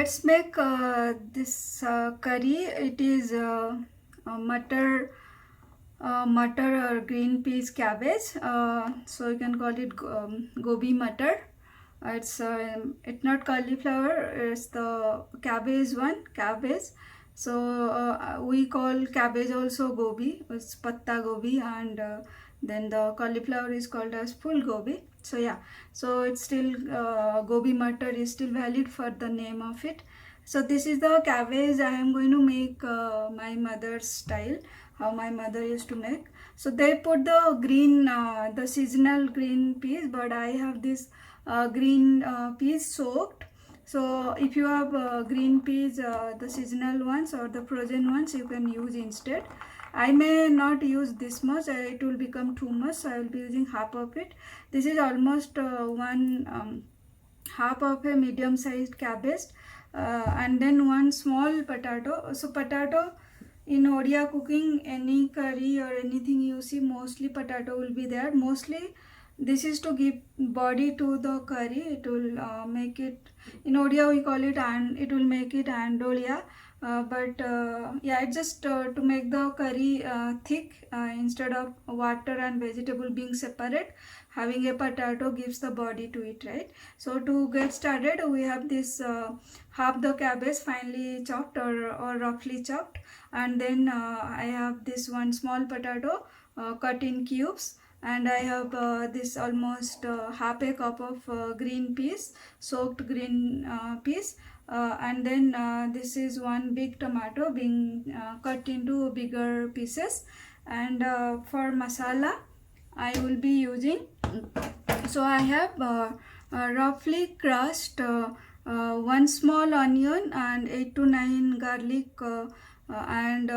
let's make this curry. It is matar or green peas cabbage. So you can call it gobi matar. It's not cauliflower. It's the cabbage one, cabbage. So we call cabbage also gobi. It's patta gobi, and then the cauliflower is called as full gobi. So yeah, so it's still gobi matar is still valid for the name of it. So this is the cabbage I am going to make my mother's style, how my mother used to make. So they put the green, the seasonal green peas, but I have this green peas soaked. So if you have green peas, the seasonal ones or the frozen ones, you can use instead. I may not use this much, it will become too much, so I will be using half of it. This is almost half of a medium sized cabbage, and then one small potato. So potato in Odia cooking, any curry or anything you see, mostly potato will be there. Mostly this is to give body to the curry. It will make it, in Odia we call it, and it will make it andolia. Yeah, it's just to make the curry thick, instead of water and vegetable being separate, having a potato gives the body to it, right? So to get started, we have this half the cabbage finely chopped or roughly chopped, and then I have this one small potato cut in cubes, and I have this almost half a cup of green peas, soaked green peas. And then this is one big tomato being cut into bigger pieces. And for masala I will be using, so I have roughly crushed one small onion and 8 to 9 garlic, and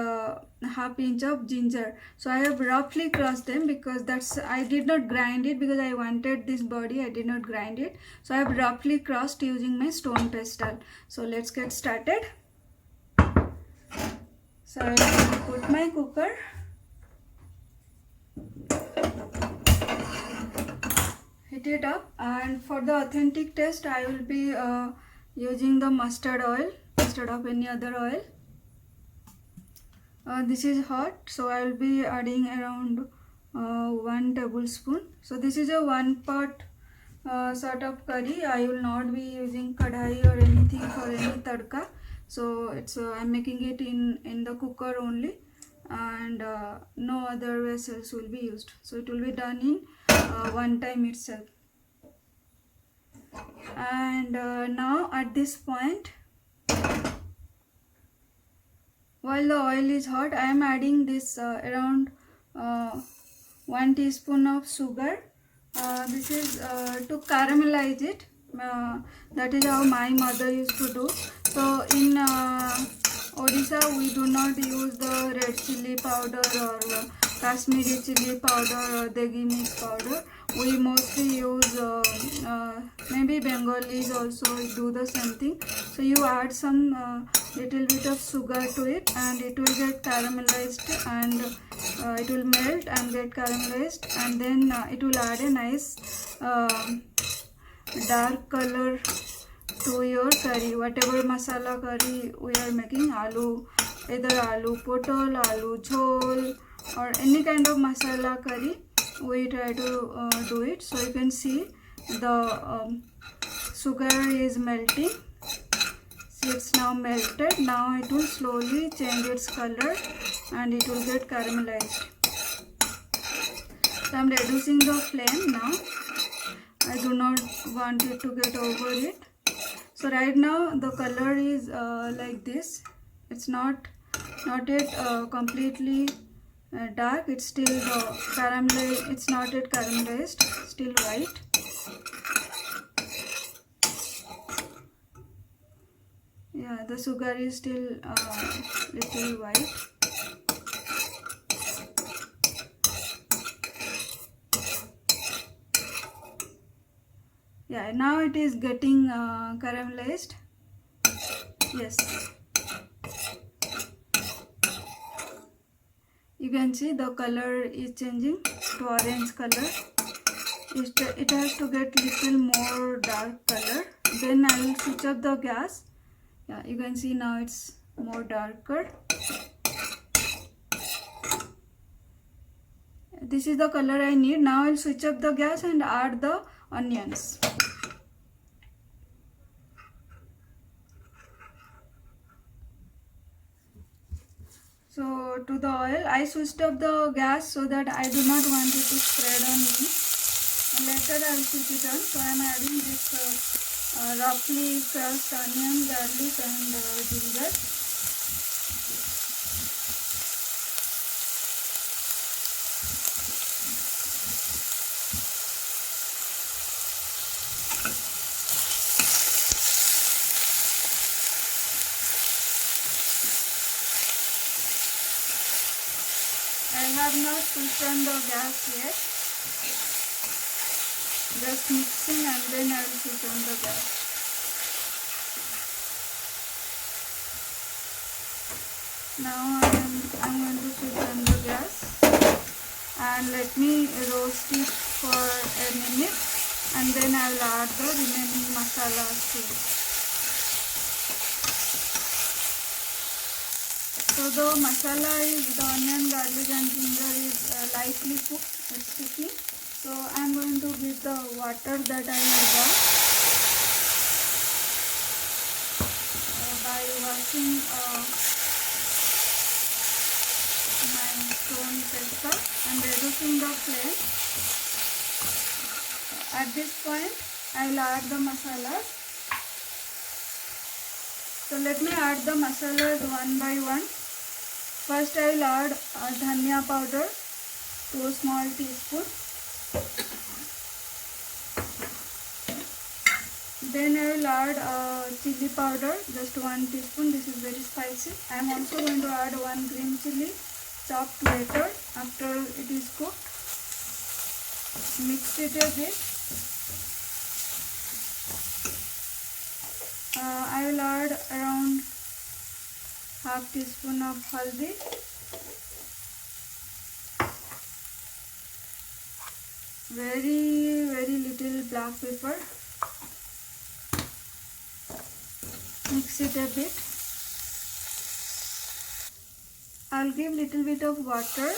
half inch of ginger. So I have roughly crushed them because I did not grind it because I wanted this body. I did not grind it, so I have roughly crushed using my stone pestle. So let's get started. So I will put my cooker. Heat it up, and for the authentic taste I will be using the mustard oil instead of any other oil. This is hot, so I will be adding around 1 tablespoon. So this is a one pot sort of curry. I will not be using kadhai or anything for any tadka. So it's I'm making it in the cooker only, and no other vessels will be used. So it will be done in one time itself. And now at this point, while the oil is hot, I am adding this around 1 teaspoon of sugar. This is to caramelize it. That is how my mother used to do. So in Odisha we do not use the red chili powder or Kashmiri chili powder or degi mix powder. We mostly use maybe Bengalis also do the same thing. So you add some little bit of sugar to it, and it will get caramelized, and it will melt and get caramelized, and then it will add a nice dark color to your curry. Whatever masala curry we are making, aloo, either aloo potol, aloo jhol, or any kind of masala curry, we try to do it. So you can see the sugar is melting. See, it's now melted. Now it will slowly change its color and it will get caramelized. So I am reducing the flame now. I do not want it to get over it. So right now the color is like this. It's not yet completely dark. It's still caramelized. It's not yet caramelized. Still white. Yeah, the sugar is still little white. Yeah, now it is getting caramelized. Yes, you can see the color is changing to orange color. It has to get little more dark color. Then I will switch up the gas Yeah, you can see now it's more darker. This is the color I need. Now I'll switch up the gas and add the onions. So to the oil, I switched up the gas so that I do not want it to spread on me. And later I'll switch it on. So I'm adding this roughly crushed onion, garlic and ginger. I have not switched on the gas yet. Just mixing and then I will switch on the gas. Now I'm going to switch on the gas and let me roast it for a minute, and then I will add the remaining masalas to it. So the masala is, the onion, garlic and ginger is lightly cooked, it's sticky. So I am going to give the water that I have got by washing my stone pestle and reducing the flame. At this point I will add the masalas. So let me add the masalas one by one. First I will add dhania powder, 2 small teaspoons. Then I will add chili powder, just 1 teaspoon. This is very spicy. I am also going to add 1 green chili chopped later after it is cooked. Mix it a bit. I will add around half teaspoon of haldi. Very little black pepper. Mix it a bit. I'll give little bit of water.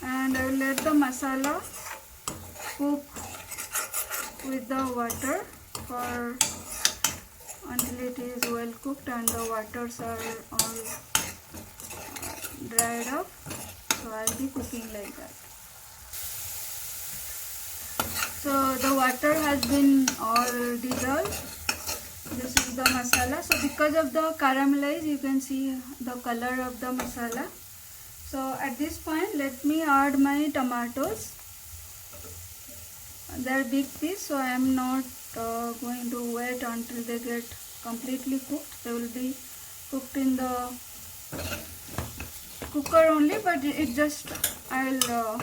And I will let the masala cook with the water for until it is well cooked and the waters are all dried up. So I'll be cooking like that. So the water has been all dissolved. This is the masala. So because of the caramelize, you can see the color of the masala. So at this point, let me add my tomatoes. They are big piece, so I am not going to wait until they get completely cooked. They will be cooked in the cooker only, but it just I will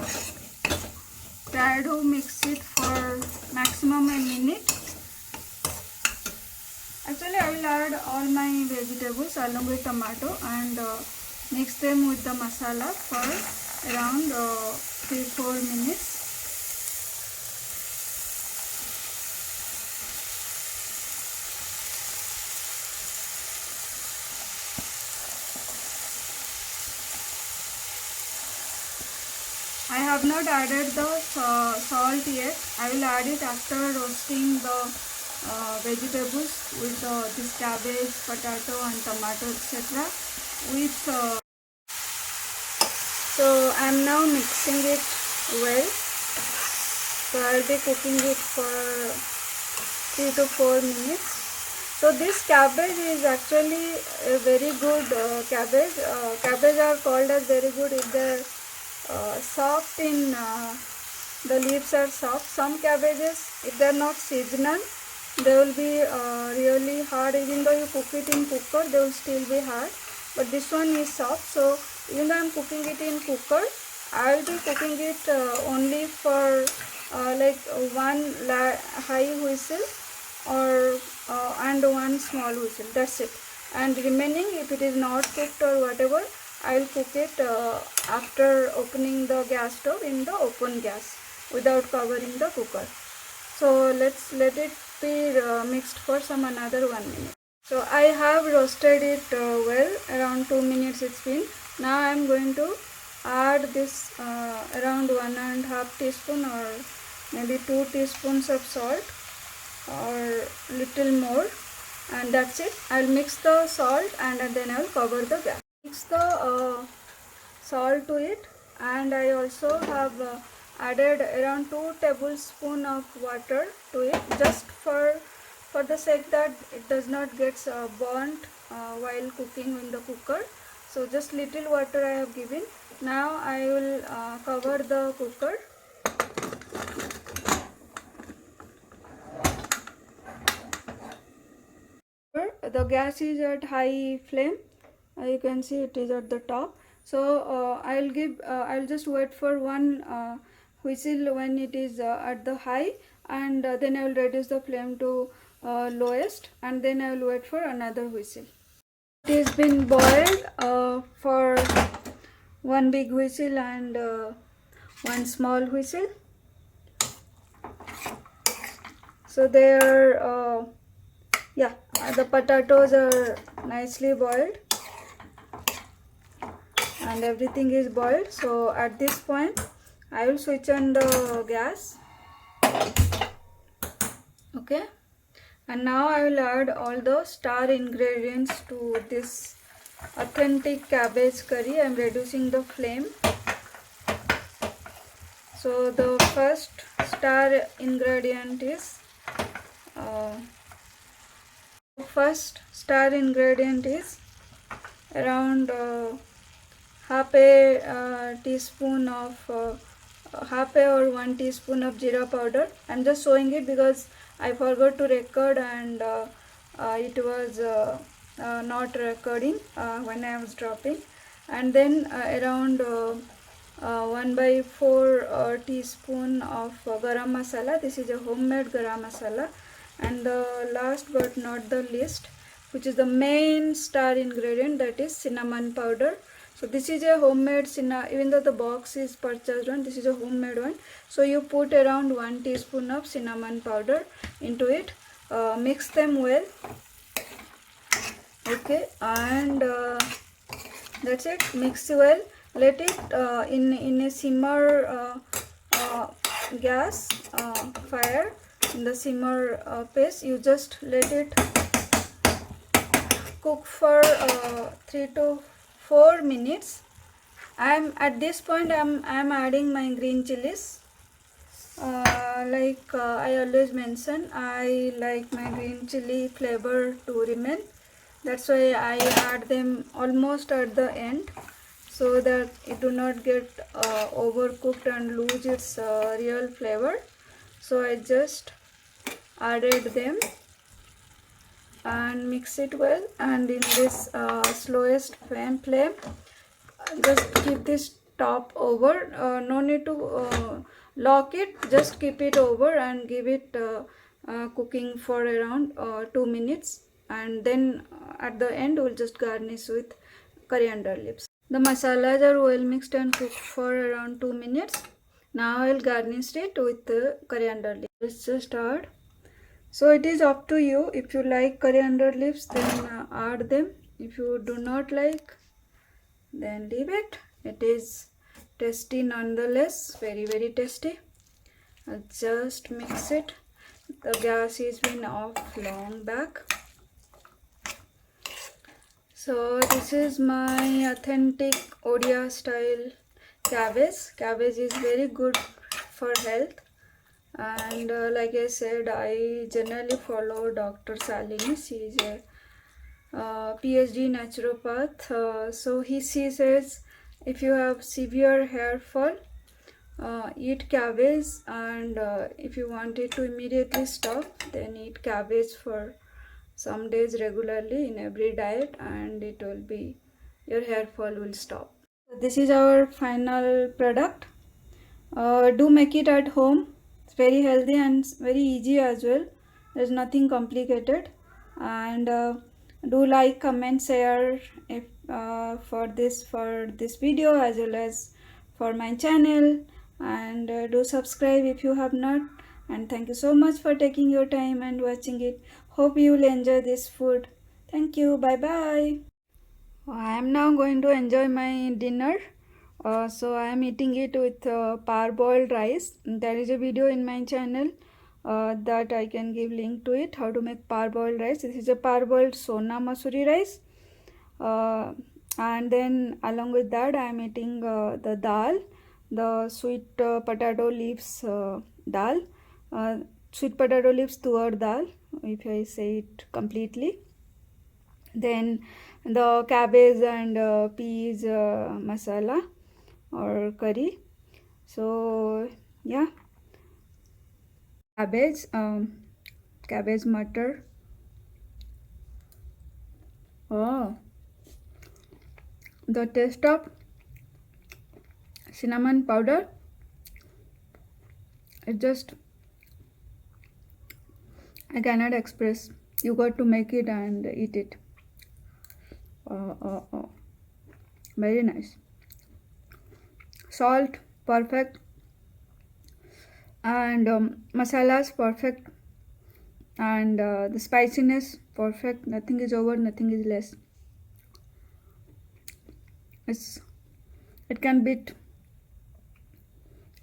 try to mix it for maximum a minute. Actually, I will add all my vegetables along with tomato and mix them with the masala for around 3-4 minutes. I have not added the salt yet. I will add it after roasting the vegetables with this cabbage, potato and tomato etc. So I am now mixing it well. So I will be cooking it for 3 to 4 minutes. So this cabbage is actually a very good cabbage. Cabbage are called as very good if they are soft in the leaves are soft. Some cabbages, if they are not seasonal, they will be really hard. Even though you cook it in cooker, they will still be hard. But this one is soft. So even though I am cooking it in cooker, I will be cooking it only for like one high whistle or and one small whistle. That's it. And remaining, if it is not cooked or whatever, I'll cook it after opening the gas stove in the open gas without covering the cooker. So let's let it be mixed for some another 1 minute. So I have roasted it well, around 2 minutes it's been. Now I am going to add this around 1.5 teaspoon or maybe 2 teaspoons of salt or little more, and that's it. I'll mix the salt and then I'll cover the gas. Mix the salt to it, and I also have added around 2 tablespoons of water to it, just for the sake that it does not get burnt while cooking in the cooker. So just little water I have given. Now I will cover the cooker. The gas is at high flame. You can see it is at the top. So I'll just wait for one whistle when it is at the high, and then I will reduce the flame to lowest, and then I will wait for another whistle. It has been boiled for one big whistle and one small whistle. So they are the potatoes are nicely boiled and everything is boiled. So at this point I will switch on the gas. Okay, and now I will add all the star ingredients to this authentic cabbage curry. I am reducing the flame. So the first star ingredient is around half a teaspoon of half a or 1 teaspoon of jeera powder. I'm just showing it because I forgot to record, and it was not recording when I was dropping. And then around 1/4 teaspoon of garam masala. This is a homemade garam masala. And the last but not the least, which is the main star ingredient, that is cinnamon powder. So this is a homemade cinnamon, even though the box is purchased one, this is a homemade one. So you put around 1 teaspoon of cinnamon powder into it, mix them well. Okay, and that's it. Mix well. Let it in a simmer gas fire. In the simmer pace, you just let it cook for 3 to 4 minutes. At this point I'm adding my green chilies. Like I always mention, I like my green chili flavor to remain. That's why I add them almost at the end, so that it do not get overcooked and lose its real flavor. So I just added them and mix it well, and in this slowest flame, just keep this top over. No need to lock it, just keep it over and give it cooking for around 2 minutes, and then at the end we'll just garnish with coriander leaves. The masalas are well mixed and cooked for around 2 minutes. Now I'll garnish it with the coriander leaves. Let's just add. So it is up to you. If you like coriander leaves, then add them. If you do not like, then leave it. It is tasty nonetheless, very very tasty. I'll just mix it. The gas is been off long back. So this is my authentic Odia style cabbage. Cabbage is very good for health. And like I said, I generally follow Dr. Salini. She is a PhD naturopath. So she says if you have severe hair fall, eat cabbage, and if you want it to immediately stop, then eat cabbage for some days regularly in every diet, and it will be, your hair fall will stop. So this is our final product. Do make it at home. It's very healthy and very easy as well. There's nothing complicated, and Do like, comment, share if for this video as well as for my channel, and do subscribe if you have not. And thank you so much for taking your time and watching it. Hope you will enjoy this food. Thank you. Bye bye. I am now going to enjoy my dinner. So I am eating it with parboiled rice. There is a video in my channel that I can give link to it, how to make parboiled rice. This is a parboiled sona masuri rice. And then along with that I am eating the dal, the sweet potato leaves dal, sweet potato leaves tuar dal, if I say it completely. Then the cabbage and peas masala or curry. So yeah, cabbage matar. Oh, the taste of cinnamon powder, it just, I cannot express. You got to make it and eat it. Very nice. Salt perfect, and masalas perfect, and the spiciness perfect. Nothing is over, nothing is less. It can beat.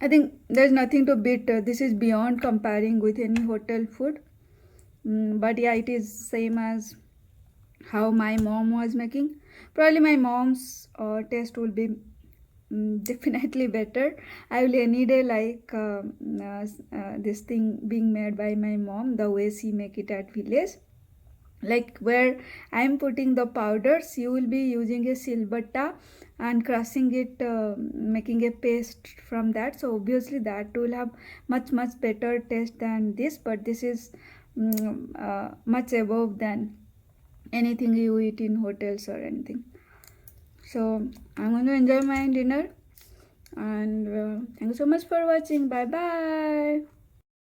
I think there's nothing to beat. This is beyond comparing with any hotel food. But yeah, it is same as how my mom was making. Probably my mom's taste will be definitely better. I will any day like this thing being made by my mom, the way she make it at village. Like where I am putting the powders, you will be using a silbatta and crushing it, making a paste from that. So obviously that will have much better taste than this, but this is much above than anything you eat in hotels or anything. So I'm going to enjoy my dinner, and thank you so much for watching. Bye bye.